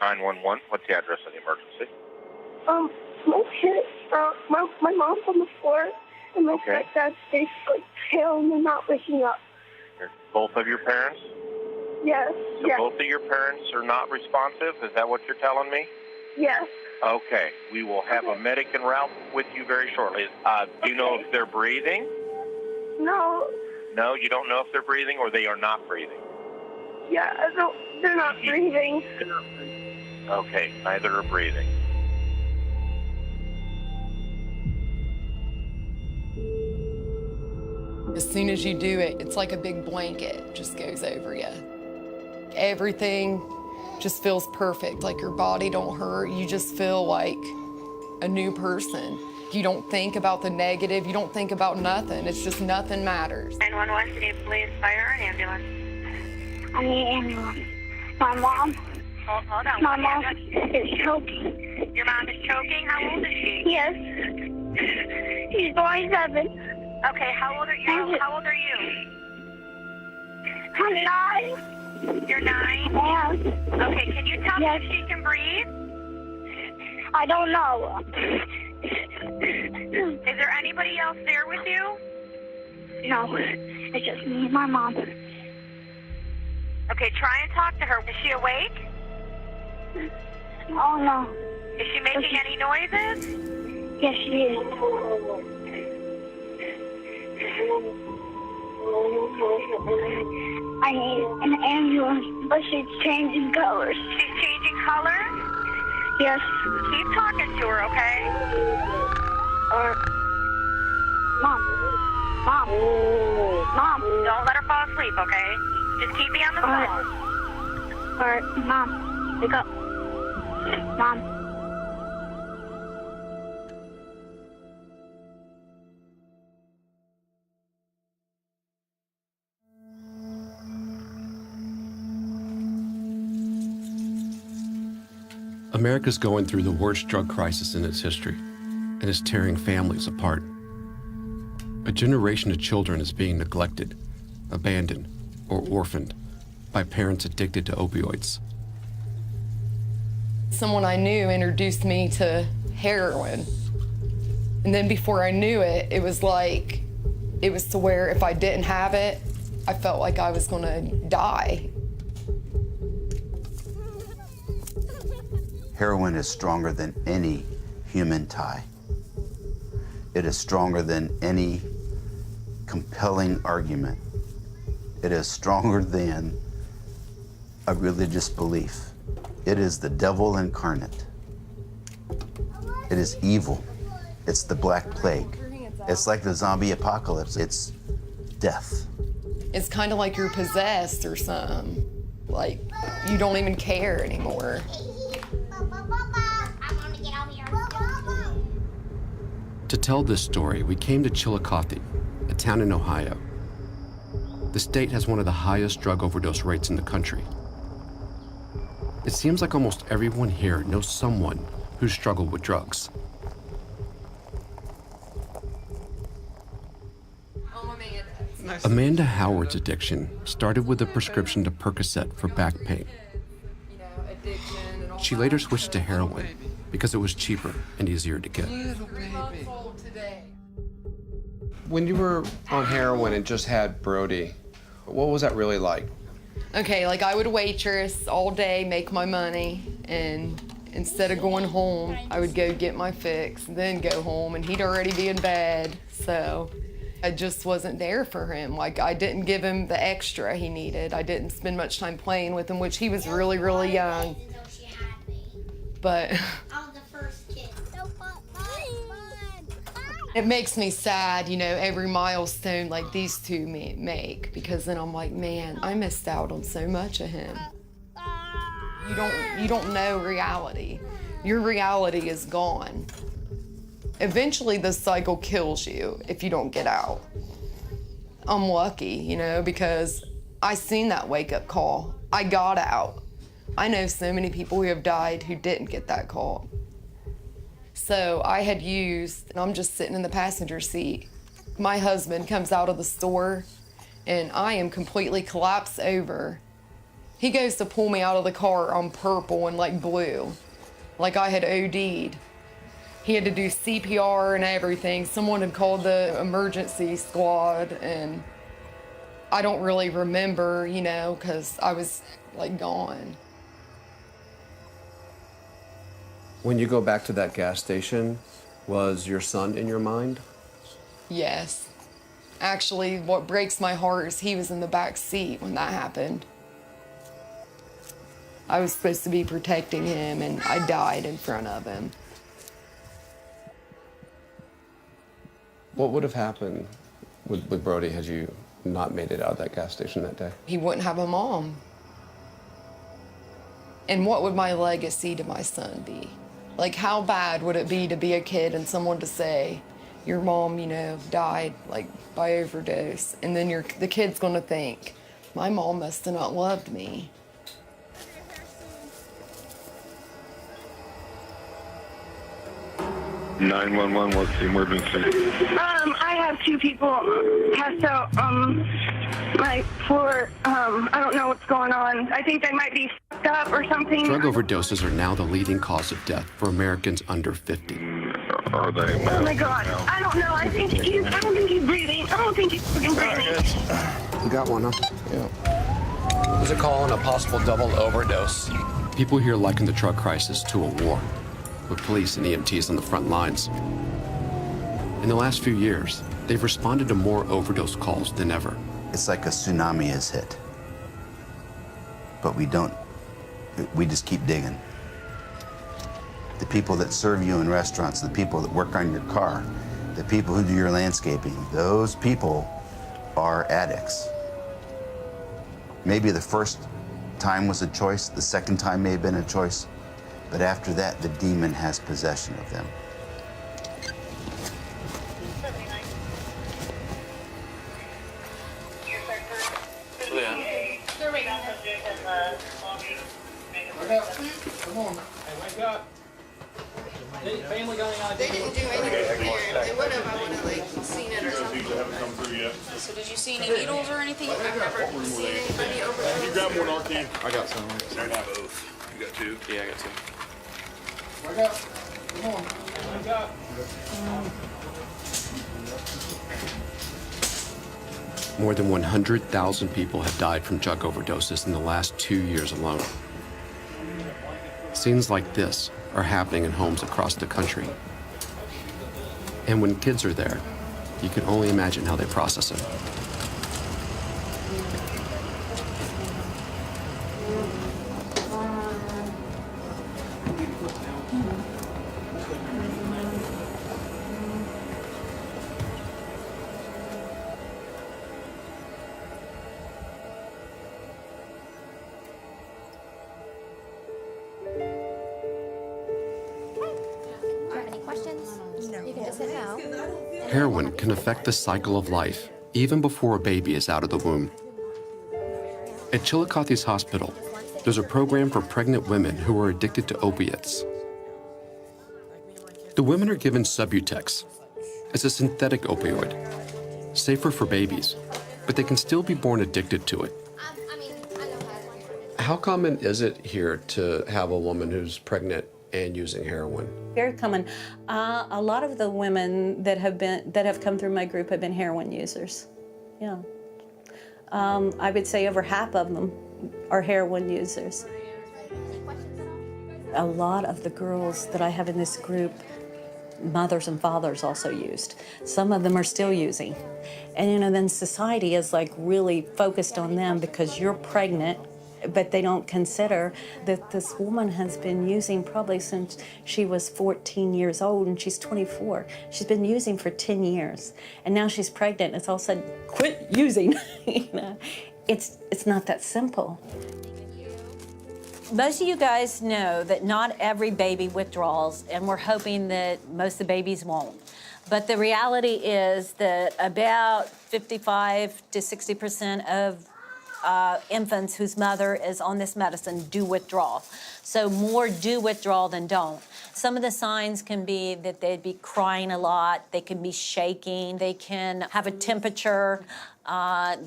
911, what's the address of the emergency? My parents, my mom's on the floor, and my stepdad's basically pale and they're not waking up. Both of your parents? Yes. So both of your parents are not responsive? Is that what you're telling me? Yes. Okay. We will have a medic en route with you very shortly. Do you know if they're breathing? No. No, you don't know if they're breathing or they are not breathing? Yeah, they're not breathing. Okay, neither are breathing. As soon as you do it, it's like a big blanket just goes over you. Everything just feels perfect, like your body don't hurt. You just feel like a new person. You don't think about the negative, you don't think about nothing. It's just nothing matters. 911, city police, fire, and ambulance. I need an ambulance. My mom. Hold on. My mom is choking. Your mom is choking? How old is she? Yes. She's 27. Okay, how old are you? How old are you? I'm 9. You're 9? Yeah. Okay, can you tell me if she can breathe? I don't know. Is there anybody else there with you? No, it's just me and my mom. Okay, try and talk to her. Is she awake? Oh, no. Is she making any noises? Yes, she is. I need an ambulance, but she's changing colors. She's changing color? Yes. Keep talking to her, okay? Mom. Don't let her fall asleep, okay? Just keep me on the phone. All right, Mom, wake up. Mom. America's going through the worst drug crisis in its history, and is tearing families apart. A generation of children is being neglected, abandoned, or orphaned by parents addicted to opioids. Someone I knew introduced me to heroin. And then before I knew it, it was to where if I didn't have it, I felt like I was gonna die. Heroin is stronger than any human tie. It is stronger than any compelling argument. It is stronger than a religious belief. It is the devil incarnate. It is evil. It's the Black Plague. It's like the zombie apocalypse. It's death. It's kind of like you're possessed or something. Like, you don't even care anymore. To tell this story, we came to Chillicothe, a town in Ohio. The state has one of the highest drug overdose rates in the country. It seems like almost everyone here knows someone who's struggled with drugs. Amanda Howard's addiction started with a prescription to Percocet for back pain. She later switched to heroin because it was cheaper and easier to get. When you were on heroin and just had Brody, what was that really like? Okay, like I would waitress all day, make my money, and instead of going home, I would go get my fix, then go home, and he'd already be in bed, so I just wasn't there for him. Like, I didn't give him the extra he needed. I didn't spend much time playing with him, which he was really, really young. But it makes me sad, you know, every milestone like these two make, because then I'm like, man, I missed out on so much of him. You don't know reality. Your reality is gone. Eventually the cycle kills you if you don't get out. I'm lucky, you know, because I seen that wake-up call. I got out. I know so many people who have died who didn't get that call. So I had used, and I'm just sitting in the passenger seat. My husband comes out of the store, and I am completely collapsed over. He goes to pull me out of the car on purple and like blue, like I had OD'd. He had to do CPR and everything. Someone had called the emergency squad, and I don't really remember, you know, because I was like gone. When you go back to that gas station, was your son in your mind? Yes. Actually, what breaks my heart is he was in the back seat when that happened. I was supposed to be protecting him, and I died in front of him. What would have happened with Brody had you not made it out of that gas station that day? He wouldn't have a mom. And what would my legacy to my son be? Like, how bad would it be to be a kid and someone to say, your mom, you know, died, like, by overdose, and then the kid's gonna think, my mom must have not loved me. (911) what's the emergency? I have 2 people passed out my floor. I don't know what's going on. I think they might be fucked up or something. Drug overdoses are now the leading cause of death for Americans under 50. Are they? Oh my God. I don't know. I don't think he's breathing. I don't think he's fucking breathing. You got one, huh? Yeah. There's a call on a possible double overdose. People here liken the drug crisis to a war, with police and EMTs on the front lines. In the last few years, they've responded to more overdose calls than ever. It's like a tsunami has hit. But we just keep digging. The people that serve you in restaurants, the people that work on your car, the people who do your landscaping, those people are addicts. Maybe the first time was a choice, the second time may have been a choice, but after that, the demon has possession of them. Come on. Hey, wake up. Family got any idea? They didn't do anything here. They would have, I would have like seen it or something. Haven't come through yet. So did you see any needles or anything? I've never seen anybody overdose. You grab one, Arkin. I got some. They're not both. You got 2? Yeah, I got 2. Wake up. Come on. Wake up. More than 100,000 people have died from drug overdoses in the last 2 years alone. Scenes like this are happening in homes across the country. And when kids are there, you can only imagine how they process it. Heroin can affect the cycle of life even before a baby is out of the womb. At Chillicothe's hospital, there's a program for pregnant women who are addicted to opiates. The women are given Subutex. It's a synthetic opioid, safer for babies, but they can still be born addicted to it. How common is it here to have a woman who's pregnant and using heroin? Very common. A lot of the women that have come through my group have been heroin users. Yeah. I would say over half of them are heroin users. A lot of the girls that I have in this group, mothers and fathers also used. Some of them are still using. And then society is like really focused on them because you're pregnant, but they don't consider that this woman has been using probably since she was 14 years old and she's 24. She's been using for 10 years and now she's pregnant. It's all of a sudden, quit using. It's not that simple. Most of you guys know that not every baby withdraws, and we're hoping that most of the babies won't. But the reality is that about 55 to 60% of infants whose mother is on this medicine do withdraw. So more do withdraw than don't. Some of the signs can be that they'd be crying a lot, they can be shaking, they can have a temperature,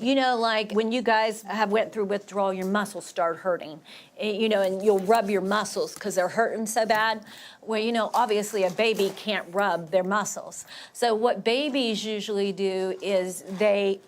You know, like when you guys have went through withdrawal, your muscles start hurting, you know, and you'll rub your muscles because they're hurting so bad. Well, you know, obviously a baby can't rub their muscles. So what babies usually do is a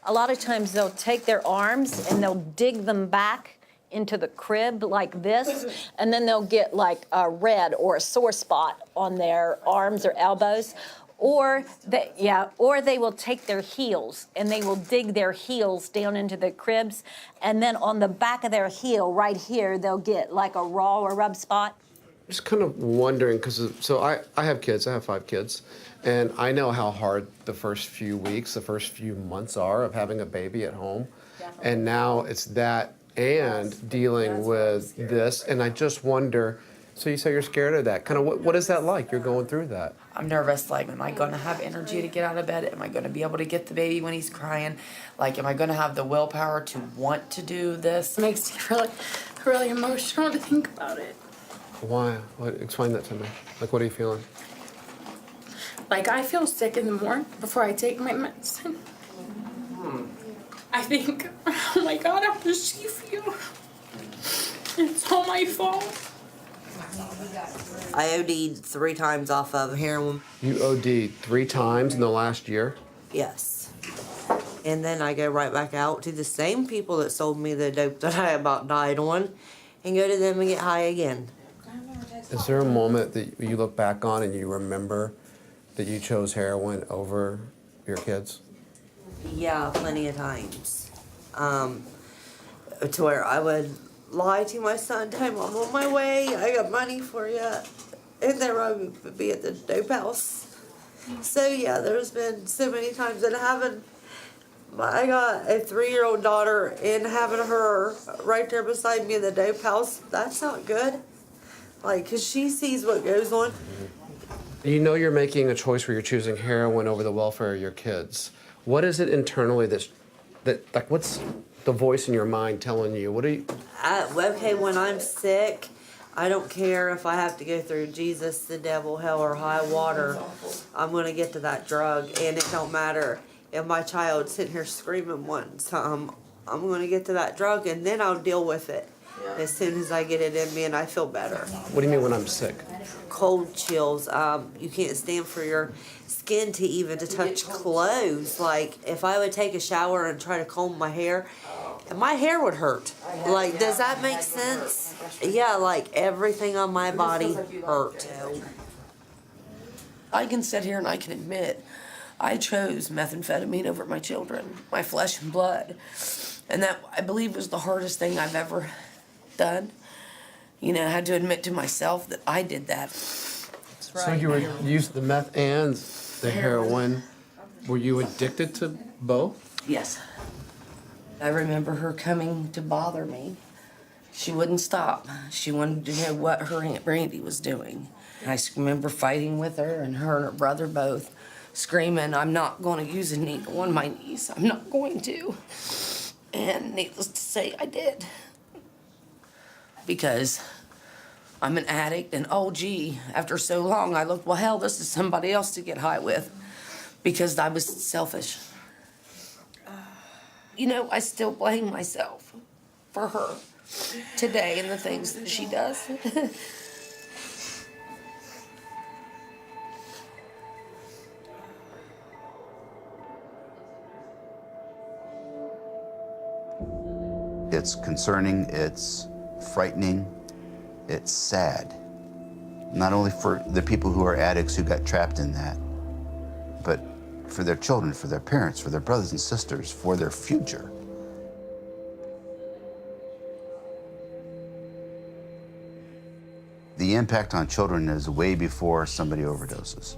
lot of times they'll take their arms and they'll dig them back into the crib like this, and then they'll get like a red or a sore spot on their arms or elbows. Or they will take their heels and they will dig their heels down into the cribs, and then on the back of their heel right here, they'll get like a raw or rub spot. Just kind of wondering, because I have kids, I have 5 kids, and I know how hard the first few weeks, the first few months are of having a baby at home. Definitely. And now it's that and dealing with this, and I just wonder, so you say you're scared of that. Kind of what is that like? You're going through that. I'm nervous, like, am I gonna have energy to get out of bed? Am I gonna be able to get the baby when he's crying? Like, am I gonna have the willpower to want to do this? It makes me really emotional to think about it. Why? Explain that to me. Like, what are you feeling? Like, I feel sick in the morning before I take my medicine. I think, oh my God, how does she feel? It's all my fault. I OD'd 3 times off of heroin. You OD'd 3 times in the last year? Yes. And then I go right back out to the same people that sold me the dope that I about died on and go to them and get high again. Is there a moment that you look back on and you remember that you chose heroin over your kids? Yeah, plenty of times. To where I would lie to my son, tell him I'm on my way, I got money for you, and then I would be at the dope house. So yeah, there's been so many times that I got a 3-year-old daughter, and having her right there beside me in the dope house, that's not good. Like, because she sees what goes on. You know you're making a choice where you're choosing heroin over the welfare of your kids. What is it internally that what's the voice in your mind telling you? What are you... Okay, when I'm sick, I don't care if I have to go through Jesus, the devil, hell, or high water. I'm going to get to that drug, and it don't matter if my child's sitting here screaming wanting something. I'm going to get to that drug, and then I'll deal with it as soon as I get it in me and I feel better. What do you mean when I'm sick? Cold chills. You can't stand for your skin to even to touch clothes. Like, if I would take a shower and try to comb my hair would hurt. Like, does that make sense? Yeah, like everything on my body hurt. I can sit here and I can admit I chose methamphetamine over my children, my flesh and blood. And that, I believe, was the hardest thing I've ever done. You know, I had to admit to myself that I did that. That's right. So you were used the meth and the heroin. Were you addicted to both? Yes. I remember her coming to bother me. She wouldn't stop. She wanted to know what her Aunt Brandy was doing. And I remember fighting with her and her brother both, screaming, I'm not going to use a needle on my niece. I'm not going to. And needless to say, I did. Because I'm an addict, and oh gee, after so long, I looked, well, hell, this is somebody else to get high with, because I was selfish. You know, I still blame myself for her today and the things that she does. It's concerning, it's frightening, it's sad. Not only for the people who are addicts who got trapped in that, but for their children, for their parents, for their brothers and sisters, for their future. The impact on children is way before somebody overdoses.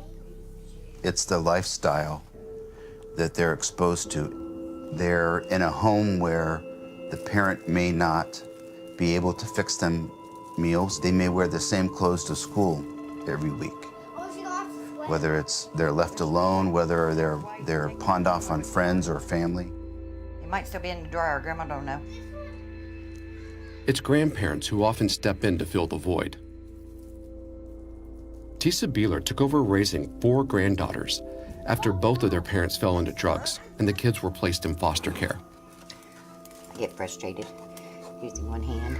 It's the lifestyle that they're exposed to. They're in a home where the parent may not be able to fix them meals. They may wear the same clothes to school every week. Whether it's they're left alone, whether they're pawned off on friends or family. It might still be in the dryer. Grandma don't know. It's grandparents who often step in to fill the void. Tisa Beeler took over raising 4 granddaughters after both of their parents fell into drugs and the kids were placed in foster care. I get frustrated using one hand.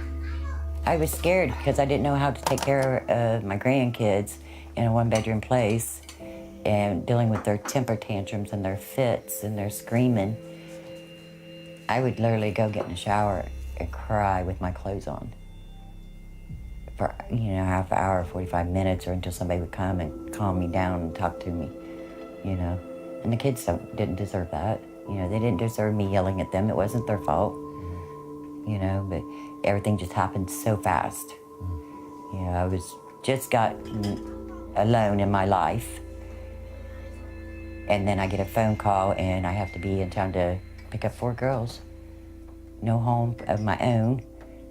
I was scared because I didn't know how to take care of my grandkids in a one-bedroom place and dealing with their temper tantrums and their fits and their screaming. I would literally go get in the shower and cry with my clothes on for, half an hour, 45 minutes, or until somebody would come and calm me down and talk to me, And the kids didn't deserve that. They didn't deserve me yelling at them. It wasn't their fault, but everything just happened so fast. I was just got alone in my life. And then I get a phone call and I have to be in town to pick up 4 girls. No home of my own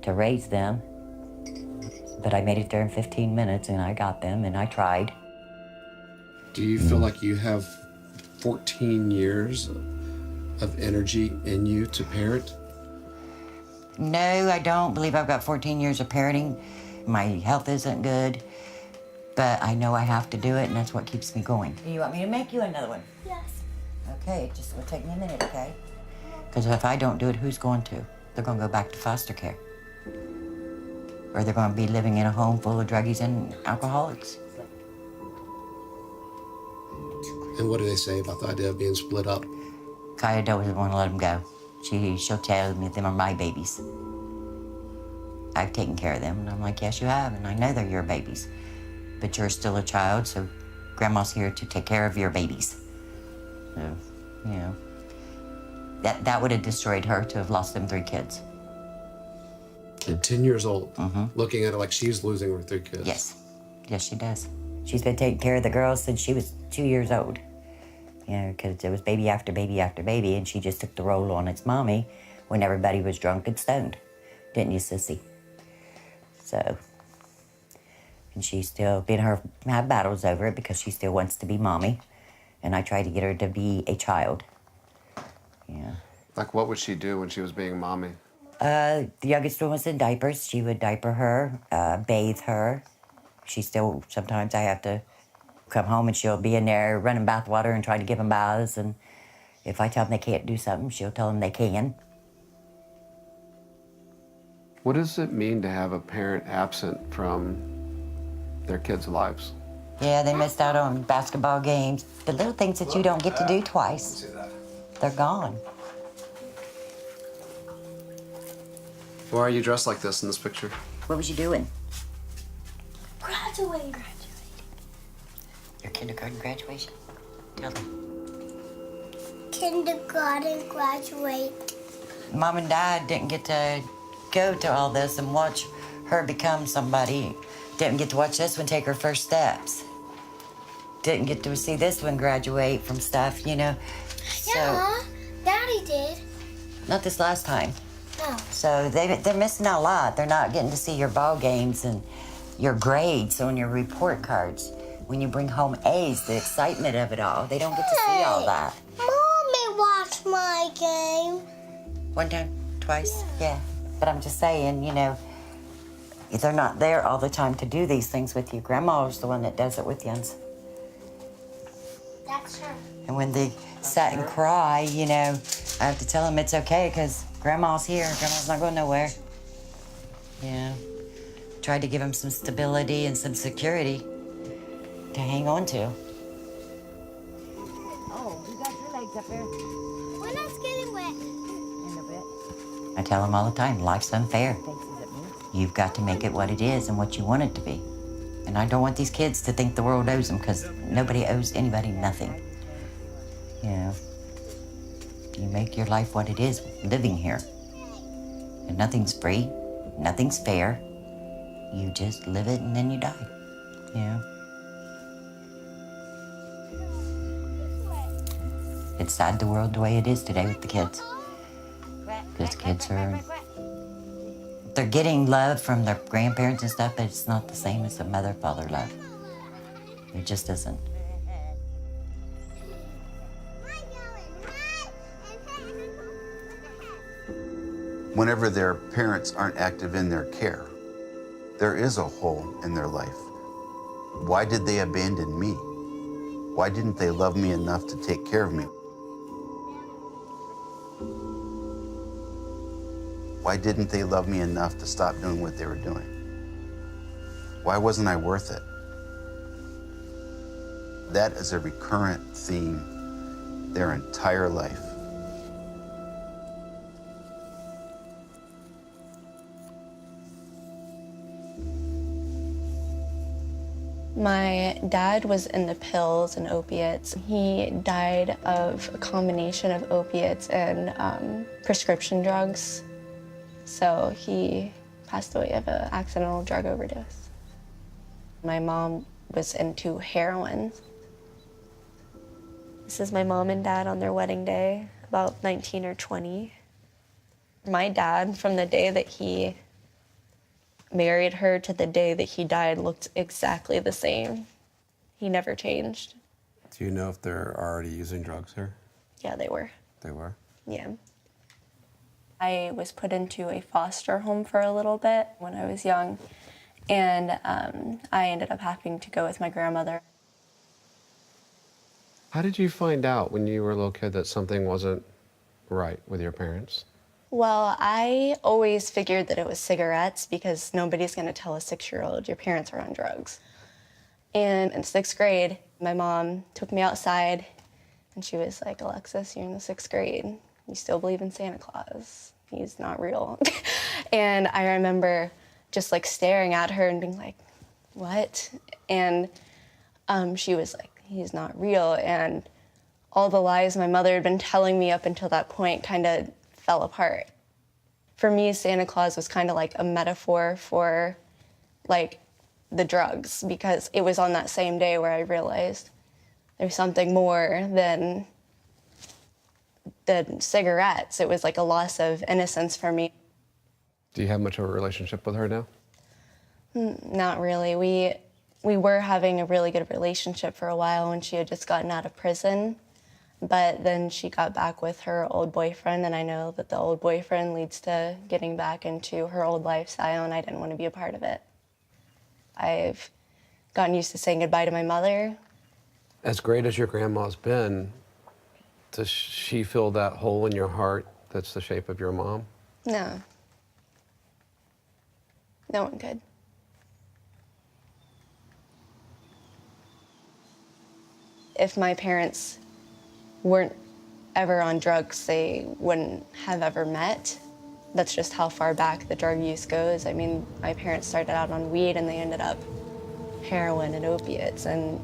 to raise them. But I made it there in 15 minutes and I got them and I tried. Do you feel like you have 14 years of energy in you to parent? No, I don't believe I've got 14 years of parenting. My health isn't good, but I know I have to do it, and that's what keeps me going. Do you want me to make you another one? Yes. Okay, it just will take me a minute, okay? Because if I don't do it, who's going to? They're going to go back to foster care. Or they're going to be living in a home full of druggies and alcoholics. And what do they say about the idea of being split up? Kaya doesn't want to let them go. She'll tell me them are my babies. I've taken care of them, and I'm like, yes, you have, and I know they're your babies. But you're still a child, so Grandma's here to take care of your babies. So, that would have destroyed her to have lost them 3 kids. And 10 years old, looking at her like she's losing her 3 kids. Yes. Yes, she does. She's been taking care of the girls since she was 2 years old. Because it was baby after baby after baby, and she just took the role on its mommy when everybody was drunk and stoned. Didn't you, sissy? So, and she's still been have battles over it because she still wants to be mommy, and I try to get her to be a child. Like, what would she do when she was being mommy? The youngest one was in diapers. She would diaper her, bathe her. She still, sometimes I have to come home and she'll be in there running bath water and trying to give them baths. And if I tell them they can't do something, she'll tell them they can. What does it mean to have a parent absent from their kids' lives? Yeah, they missed out on basketball games. The little things that you don't get to do twice, they're gone. Why are you dressed like this in this picture? What was you doing? Graduating. Your kindergarten graduation? Tell them. Kindergarten graduate. Mom and Dad didn't get to go to all this and watch her become somebody. Didn't get to watch this one take her first steps. Didn't get to see this one graduate from stuff, Yeah, Daddy did. Not this last time. No. So they're missing out a lot. They're not getting to see your ball games and your grades on your report cards. When you bring home A's, the excitement of it all, they don't get to see all that. Mommy watched my game. One time, twice, yeah. But I'm just saying, they're not there all the time to do these things with you. Grandma's the one that does it with you. That's her. And when they sit and cry, I have to tell them it's okay because Grandma's here. Grandma's not going nowhere. Tried to give them some stability and some security to hang on to. Oh, you got your legs up there. We're not getting wet. In a bit. I tell them all the time, life's unfair. You've got to make it what it is and what you want it to be. And I don't want these kids to think the world owes them because nobody owes anybody nothing. You make your life what it is living here. And nothing's free, nothing's fair. You just live it and then you die. It's sad the world the way it is today with the kids. Because kids they're getting love from their grandparents and stuff, but it's not the same as the mother-father love. It just isn't. Whenever their parents aren't active in their care, there is a hole in their life. Why did they abandon me? Why didn't they love me enough to take care of me? Why didn't they love me enough to stop doing what they were doing? Why wasn't I worth it? That is a recurrent theme their entire life. My dad was into pills and opiates. He died of a combination of opiates and prescription drugs. So he passed away of an accidental drug overdose. My mom was into heroin. This is my mom and dad on their wedding day, about 19 or 20. My dad, from the day that he married her to the day that he died, looked exactly the same. He never changed. Do you know if they're already using drugs here? Yeah, they were. They were? Yeah. I was put into a foster home for a little bit when I was young, and I ended up having to go with my grandmother. How did you find out when you were a little kid that something wasn't right with your parents? Well, I always figured that it was cigarettes because nobody's going to tell a 6-year-old your parents are on drugs. And in 6th grade, my mom took me outside and she was like, Alexis, you're in the 6th grade. You still believe in Santa Claus. He's not real. And I remember just like staring at her and being like, what? And she was like, he's not real. And all the lies my mother had been telling me up until that point kind of fell apart. For me, Santa Claus was kind of like a metaphor for like the drugs, because it was on that same day where I realized there's something more than the cigarettes. It was like a loss of innocence for me. Do you have much of a relationship with her now? Not really. We were having a really good relationship for a while when she had just gotten out of prison. But then she got back with her old boyfriend, and I know that the old boyfriend leads to getting back into her old lifestyle, and I didn't want to be a part of it. I've gotten used to saying goodbye to my mother. As great as your grandma's been, does she fill that hole in your heart that's the shape of your mom? No. No one could. If my parents weren't ever on drugs, they wouldn't have ever met. That's just how far back the drug use goes. I mean, my parents started out on weed and they ended up heroin and opiates, and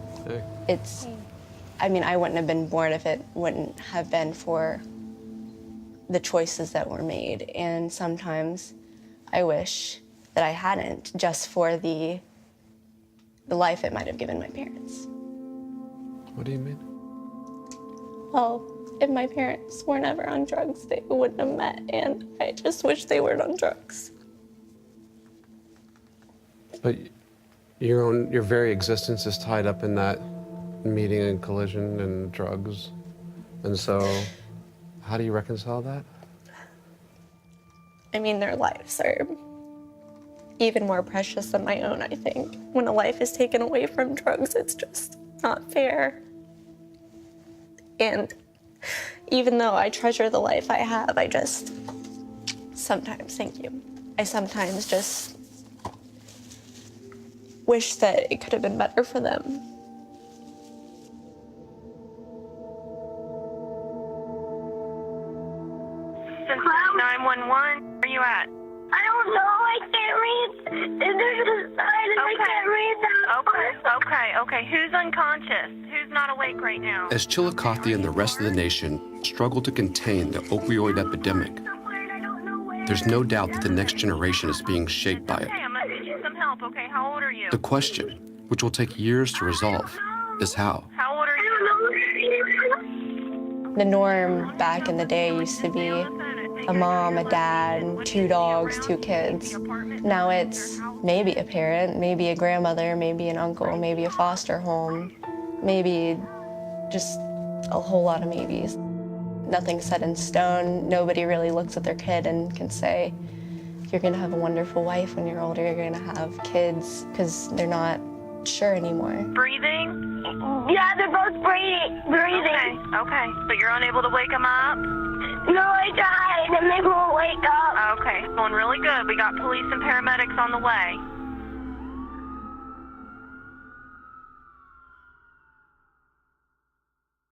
I mean, I wouldn't have been born if it wouldn't have been for the choices that were made. And sometimes I wish that I hadn't, just for the life it might have given my parents. What do you mean? Well, if my parents weren't ever on drugs, they wouldn't have met, and I just wish they weren't on drugs. But your very existence is tied up in that meeting and collision and drugs. And so, how do you reconcile that? I mean, their lives are even more precious than my own, I think. When a life is taken away from drugs, it's just not fair. And even though I treasure the life I have, I just sometimes, thank you, I sometimes just wish that it could have been better for them. Since 911, where are you at? I don't know. I can't read. There's a sign and I can't read that. Okay. Who's unconscious? Who's not awake right now? As Chillicothe and the rest of the nation struggle to contain the opioid epidemic, there's no doubt that the next generation is being shaped by it. Okay, I'm gonna get you some help. Okay, how old are you? The question, which will take years to resolve, is how. How old are you? The norm back in the day used to be a mom, a dad, 2 dogs, 2 kids. Now it's maybe a parent, maybe a grandmother, maybe an uncle, maybe a foster home, maybe just a whole lot of maybes. Nothing's set in stone. Nobody really looks at their kid and can say, you're gonna have a wonderful wife when you're older, you're gonna have kids, because they're not sure anymore. Breathing? Yeah, they're both breathing. breathing. Okay. So you're unable to wake him up? No, I tried, and they won't wake up. Okay. Going really good. We got police and paramedics on the way.